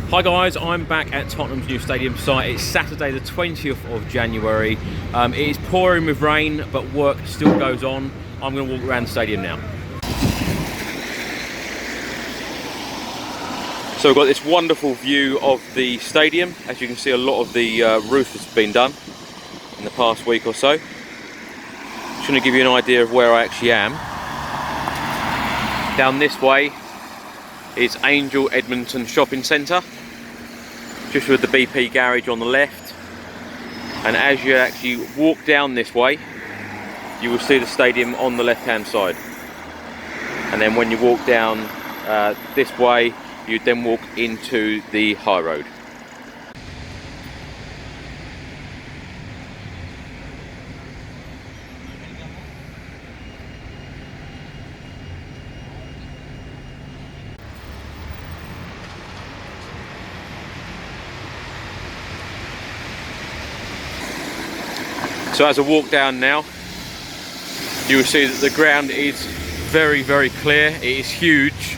Hi guys, I'm back at Tottenham's new stadium site. It's Saturday the 20th of January. It is pouring with rain, but work still goes on. I'm going to walk around the stadium now. So we've got this wonderful view of the stadium. As you can see, a lot of the roof has been done in the past week or so. Just going to give you an idea of where I actually am. Down this way is Angel Edmonton Shopping Centre, just with the BP garage on the left, and as you actually walk down this way you will see the stadium on the left hand side, and then when you walk down this way you then walk into the high road. So as I walk down now, you will see that the ground is very, very clear. It is huge.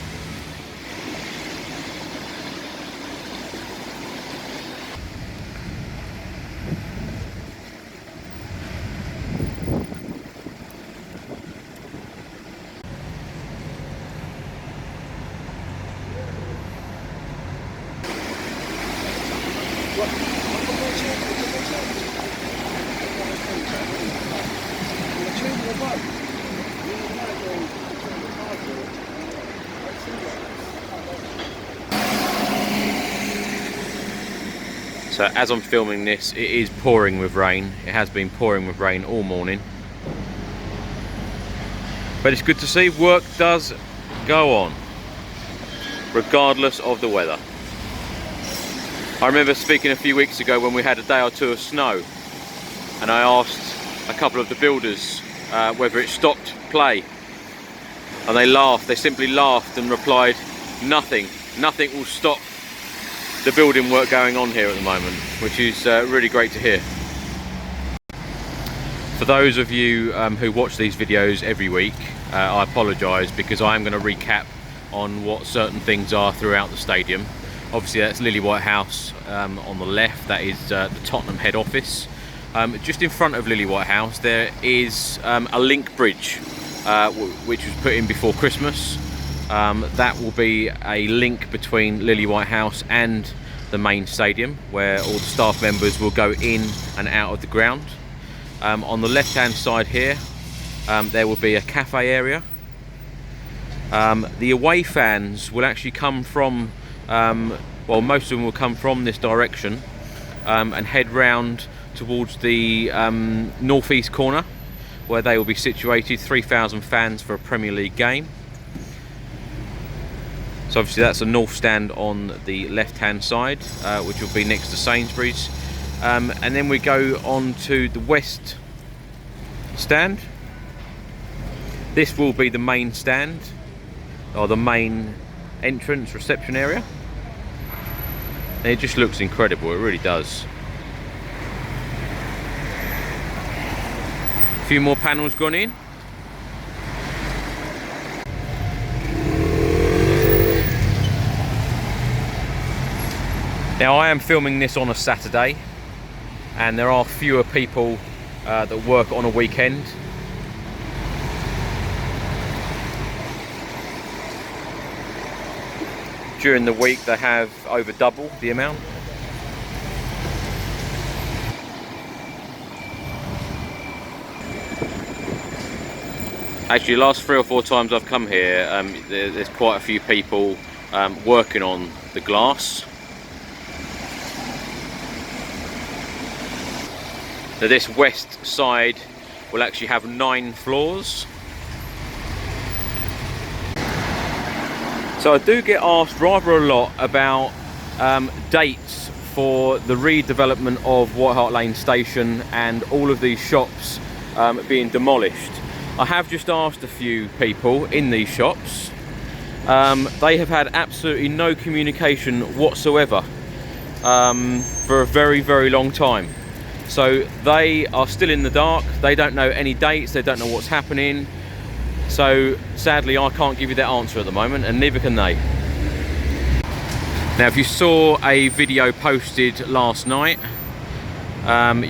So as I'm filming this, it is pouring with rain. It has been pouring with rain all morning. But it's good to see work does go on, regardless of the weather. I remember speaking a few weeks ago when we had a day or two of snow, and I asked a couple of the builders whether it stopped play, and they laughed. They simply laughed and replied, nothing will stop the building work going on here at the moment, which is really great to hear. For those of you who watch these videos every week, I apologise because I am going to recap on what certain things are throughout the stadium. Obviously that's Lily White House on the left. That is the Tottenham head office. Just in front of Lily White House there is a link bridge which was put in before Christmas. That will be a link between Lily White House and the main stadium, where all the staff members will go in and out of the ground. On the left hand side here there will be a cafe area. The away fans will actually come from, well, most of them will come from this direction and head round towards the northeast corner, where they will be situated. 3,000 fans for a Premier League game. So obviously that's the north stand on the left hand side, which will be next to Sainsbury's, and then we go on to the west stand. This will be the main stand, or the main entrance reception area, and it just looks incredible, it really does. A few more panels gone in. Now I am filming this on a Saturday, and there are fewer people that work on a weekend. During the week they have over double the amount. Actually, the last 3 or 4 times I've come here, there's quite a few people working on the glass. Now this west side will actually have 9 floors. So I do get asked rather a lot about dates for the redevelopment of White Hart Lane Station and all of these shops being demolished. I have just asked a few people in these shops. They have had absolutely no communication whatsoever for a very, very long time. So they are still in the dark. They don't know any dates, they don't know what's happening. So sadly I can't give you that answer at the moment, and neither can they. Now, if you saw a video posted last night,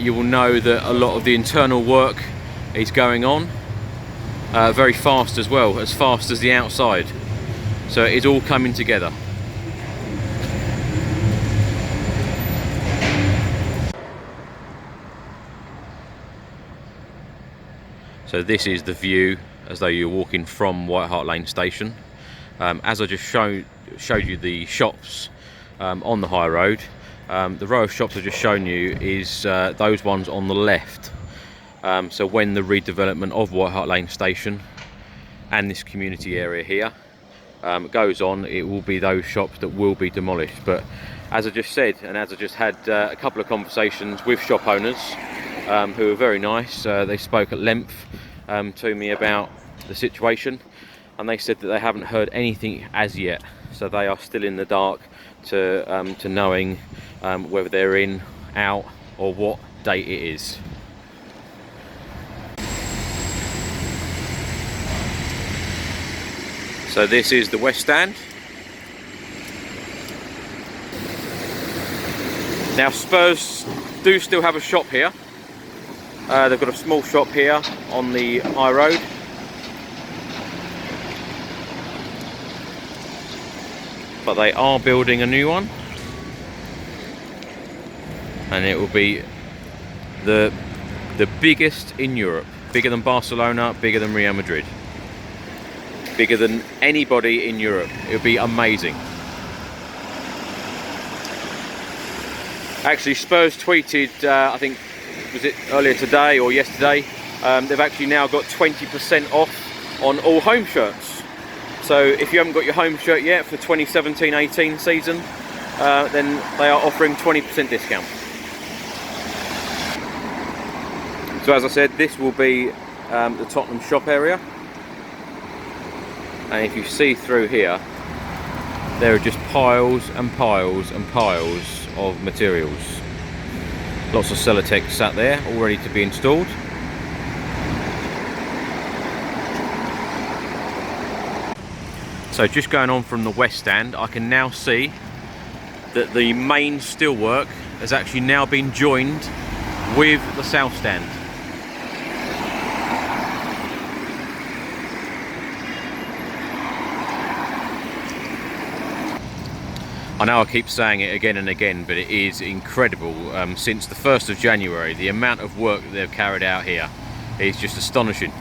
you will know that a lot of the internal work is going on very fast as well, as fast as the outside. So it's all coming together. So this is the view as though you're walking from White Hart Lane station. As I just showed you the shops on the high road, the row of shops I've just shown you is those ones on the left. So when the redevelopment of White Hart Lane station and this community area here goes on, it will be those shops that will be demolished. But as I just said, and as I just had a couple of conversations with shop owners who are very nice, they spoke at length to me about the situation, and they said that they haven't heard anything as yet, so they are still in the dark to knowing whether they're in, out, or what date it is. So this is the West Stand. Now Spurs do still have a shop here. They've got a small shop here on the high road. But they are building a new one. And it will be the biggest in Europe. Bigger than Barcelona, bigger than Real Madrid. Bigger than anybody in Europe. It would be amazing. Actually, Spurs tweeted, I think, was it earlier today or yesterday, they've actually now got 20% off on all home shirts. So if you haven't got your home shirt yet for the 2017-18 season, then they are offering 20% discount. So as I said, this will be the Tottenham shop area. And if you see through here, there are just piles and piles and piles of materials. Lots of Celotex sat there, all ready to be installed. So just going on from the West Stand, I can now see that the main steelwork has actually now been joined with the South Stand. I know I keep saying it again and again, but it is incredible. Since the 1st of January, the amount of work that they've carried out here is just astonishing.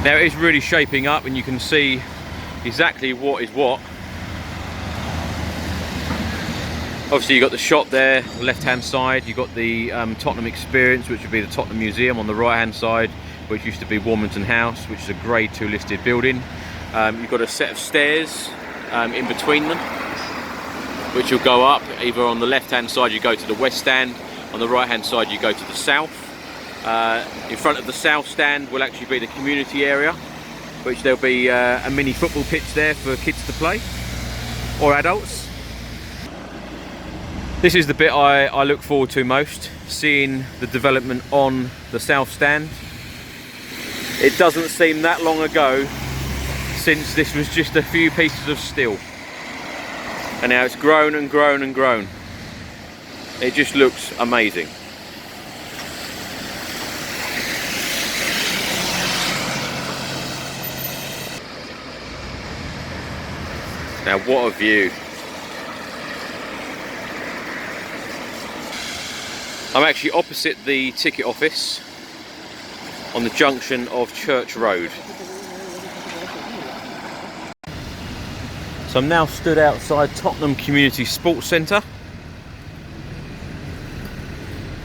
Now it is really shaping up, and you can see exactly what is what. Obviously you've got the shop there, the left hand side. You've got the Tottenham Experience, which would be the Tottenham Museum on the right hand side, which used to be Warmington House, which is a grade 2 listed building. You've got a set of stairs in between them, which will go up. Either on the left hand side you go to the West Stand, on the right hand side you go to the South. In front of the South Stand will actually be the community area, which there'll be a mini football pitch there for kids to play, or adults. This is the bit I look forward to most, seeing the development on the South Stand. It doesn't seem that long ago since this was just a few pieces of steel, and now it's grown and grown and grown. It just looks amazing. Now what a view. I'm actually opposite the ticket office on the junction of Church Road. So I'm now stood outside Tottenham Community Sports Centre.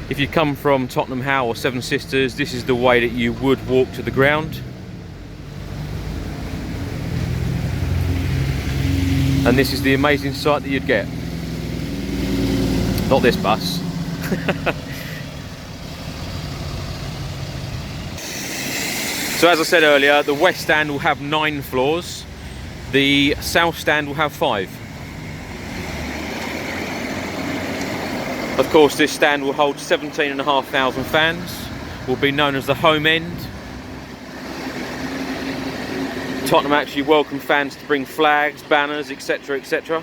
If you come from Tottenham How or Seven Sisters, this is the way that you would walk to the ground. And this is the amazing sight that you'd get. Not this bus. So as I said earlier, the West Stand will have 9 floors. The South Stand will have 5. Of course, this stand will hold 17,500 fans. Will be known as the home end. Tottenham actually welcome fans to bring flags, banners, etc, etc.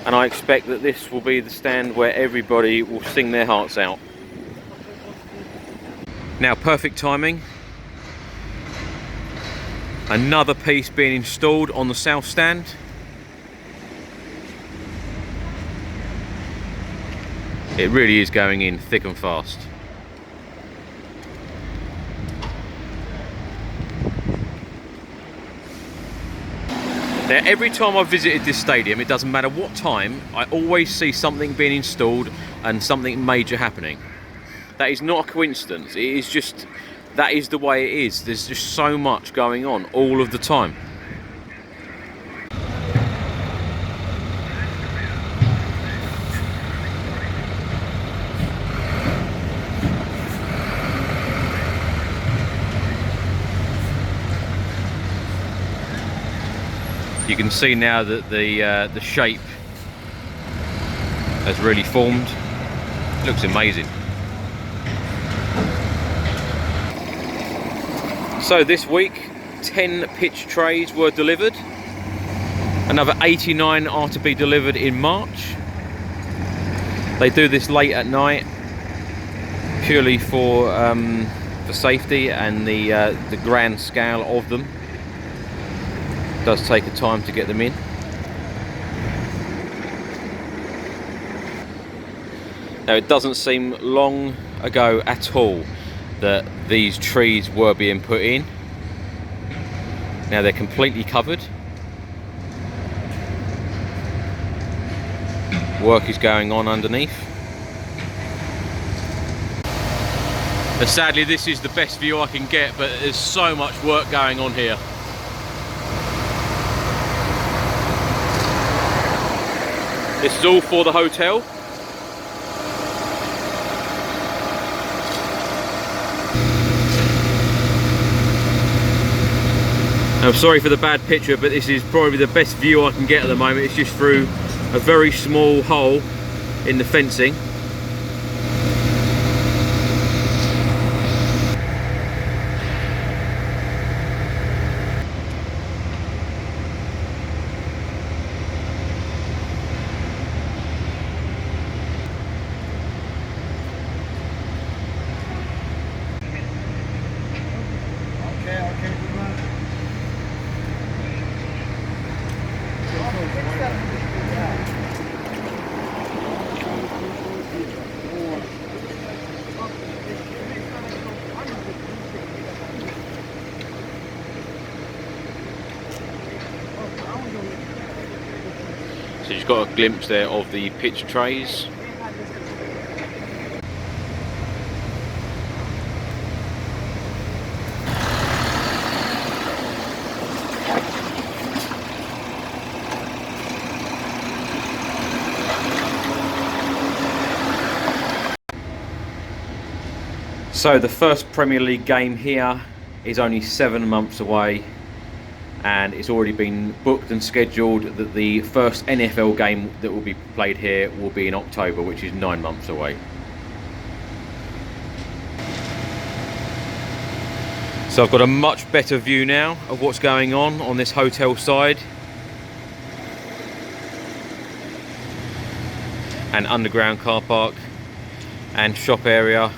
And I expect that this will be the stand where everybody will sing their hearts out. Now, perfect timing. Another piece being installed on the south stand. It really is going in thick and fast. Now, every time I've visited this stadium, it doesn't matter what time, I always see something being installed and something major happening. That is not a coincidence. It is just, that is the way it is. There's just so much going on all of the time. You can see now that the shape has really formed. It looks amazing. So this week, 10 pitch trays were delivered. Another 89 are to be delivered in March. They do this late at night, purely for safety and the grand scale of them. It does take a time to get them in. Now, it doesn't seem long ago at all that these trees were being put in. Now they're completely covered. Work is going on underneath. But sadly, this is the best view I can get, but there's so much work going on here. This is all for the hotel. I'm sorry for the bad picture, but this is probably the best view I can get at the moment. It's just through a very small hole in the fencing. So you've got a glimpse there of the pitch trays. So the first Premier League game here is only 7 months away, and it's already been booked and scheduled that the first NFL game that will be played here will be in October, which is 9 months away. So I've got a much better view now of what's going on this hotel side. And underground car park and shop area.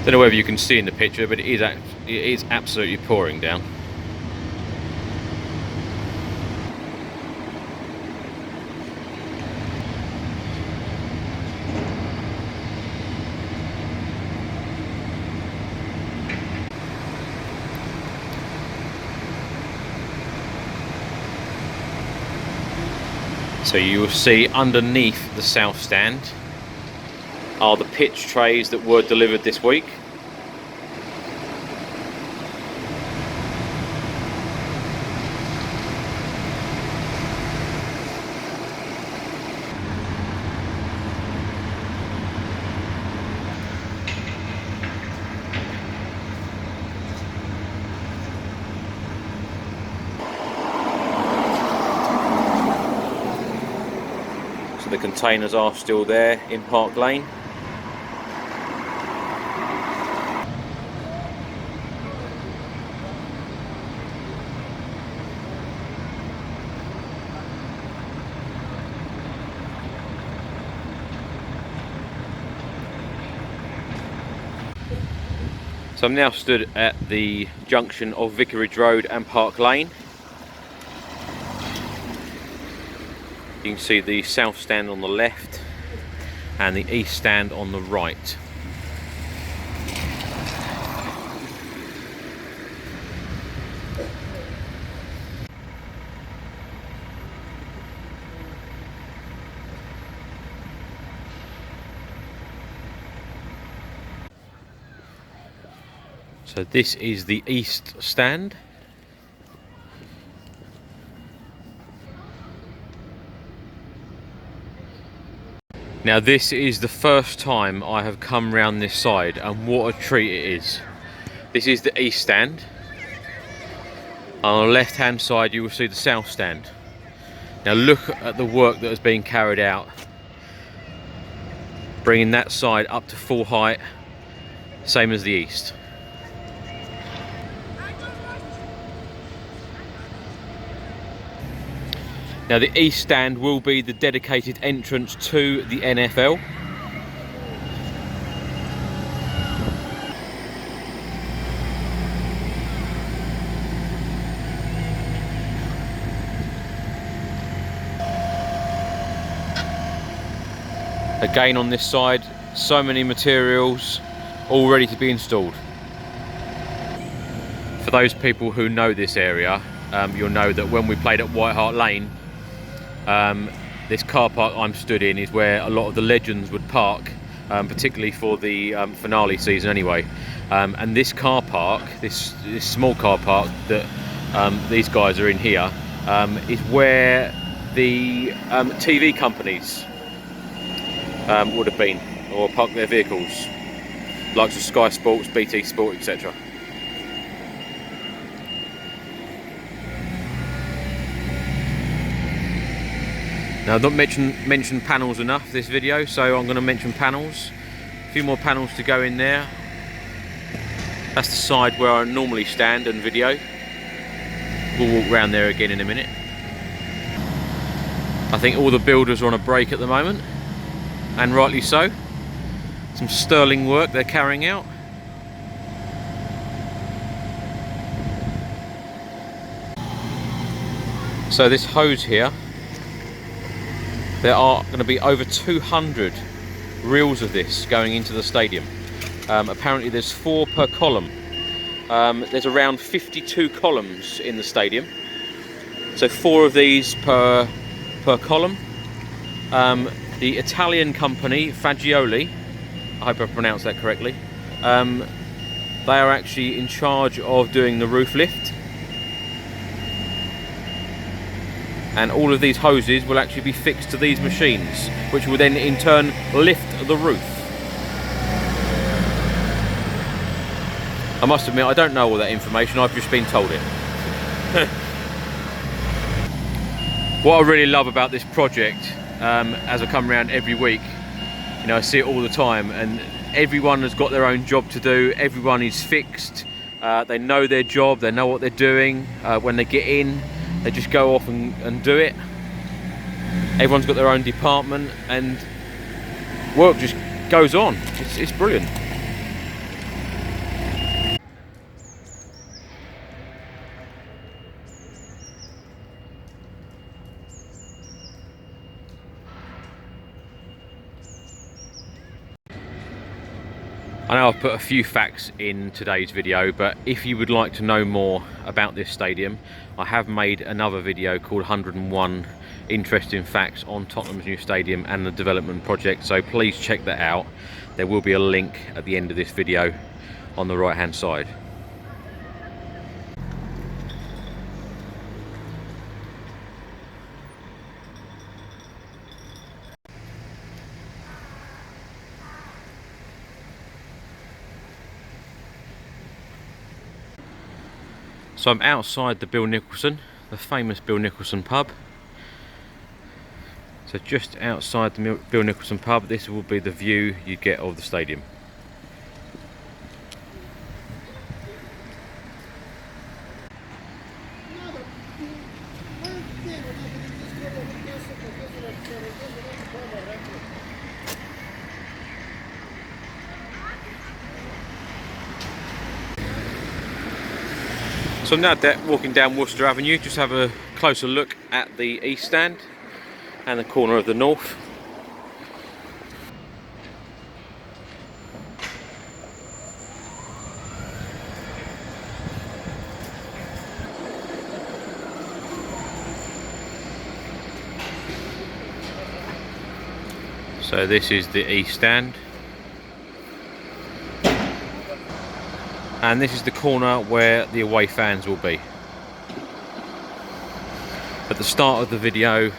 Don't know whether you can see in the picture, but it is absolutely pouring down. So you will see underneath the south stand are the pitch trays that were delivered this week. the containers are still there in Park Lane. So I'm now stood at the junction of Vicarage Road and Park Lane. You can see the south stand on the left and the east stand on the right. So this is the east stand. Now this is the first time I have come round this side, and what a treat it is. This is the east stand. On the left hand side you will see the south stand. Now look at the work that has been carried out, bringing that side up to full height, same as the east. Now the east stand will be the dedicated entrance to the NFL. Again on this side, so many materials all ready to be installed. For those people who know this area, you'll know that when we played at White Hart Lane, this car park I'm stood in is where a lot of the legends would park, particularly for the finale season anyway. And this car park, this small car park that these guys are in here, is where the TV companies would have been, or parked their vehicles, like the Sky Sports, BT Sport, etc. Now I've not mentioned panels enough this video, so I'm going to mention panels. A few more panels to go in there. That's the side where I normally stand and video. We'll walk around there again in a minute. I think all the builders are on a break at the moment, and rightly so. Some sterling work they're carrying out. So this hose here, there are going to be over 200 reels of this going into the stadium. Apparently there's 4 per column. There's around 52 columns in the stadium, so 4 of these per column. The Italian company Fagioli, I hope I pronounced that correctly, they are actually in charge of doing the roof lift. And all of these hoses will actually be fixed to these machines, which will then in turn lift the roof. I must admit, I don't know all that information, I've just been told it. What I really love about this project, as I come around every week, you know, I see it all the time, and everyone has got their own job to do, everyone is fixed, they know their job, they know what they're doing. When they get in, they just go off and do it. Everyone's got their own department, and work just goes on. It's brilliant. I know I've put a few facts in today's video, but if you would like to know more about this stadium, I have made another video called 101 Interesting Facts on Tottenham's new stadium and the development project, so please check that out. There will be a link at the end of this video on the right hand side. So I'm outside the Bill Nicholson, the famous Bill Nicholson pub. So just outside the Bill Nicholson pub, this will be the view you get of the stadium. So I'm now walking down Worcester Avenue, just have a closer look at the east stand and the corner of the north. So this is the east stand. And this is the corner where the away fans will be. At the start of the video,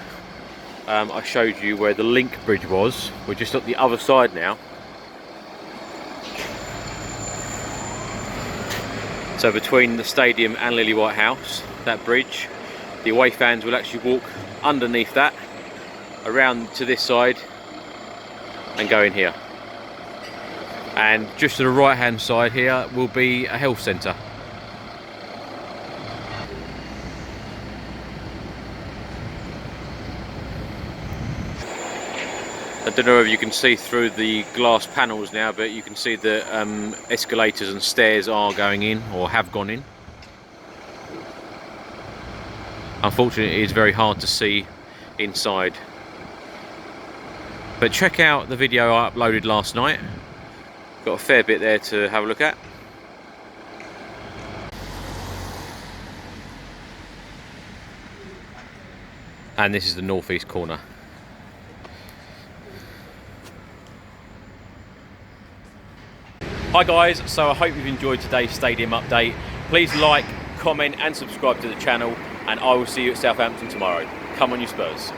I showed you where the link bridge was. We're just at the other side now. So between the stadium and Lily White House, that bridge, the away fans will actually walk underneath that, around to this side, and go in here. And just to the right hand side here will be a health centre. I don't know if you can see through the glass panels now, but you can see the escalators and stairs are going in, or have gone in. Unfortunately, it is very hard to see inside. But check out the video I uploaded last night. Got a fair bit there to have a look at. And this is the northeast corner. Hi guys, so I hope you've enjoyed today's stadium update. Please like, comment and subscribe to the channel, and I will see you at Southampton tomorrow. Come on you Spurs.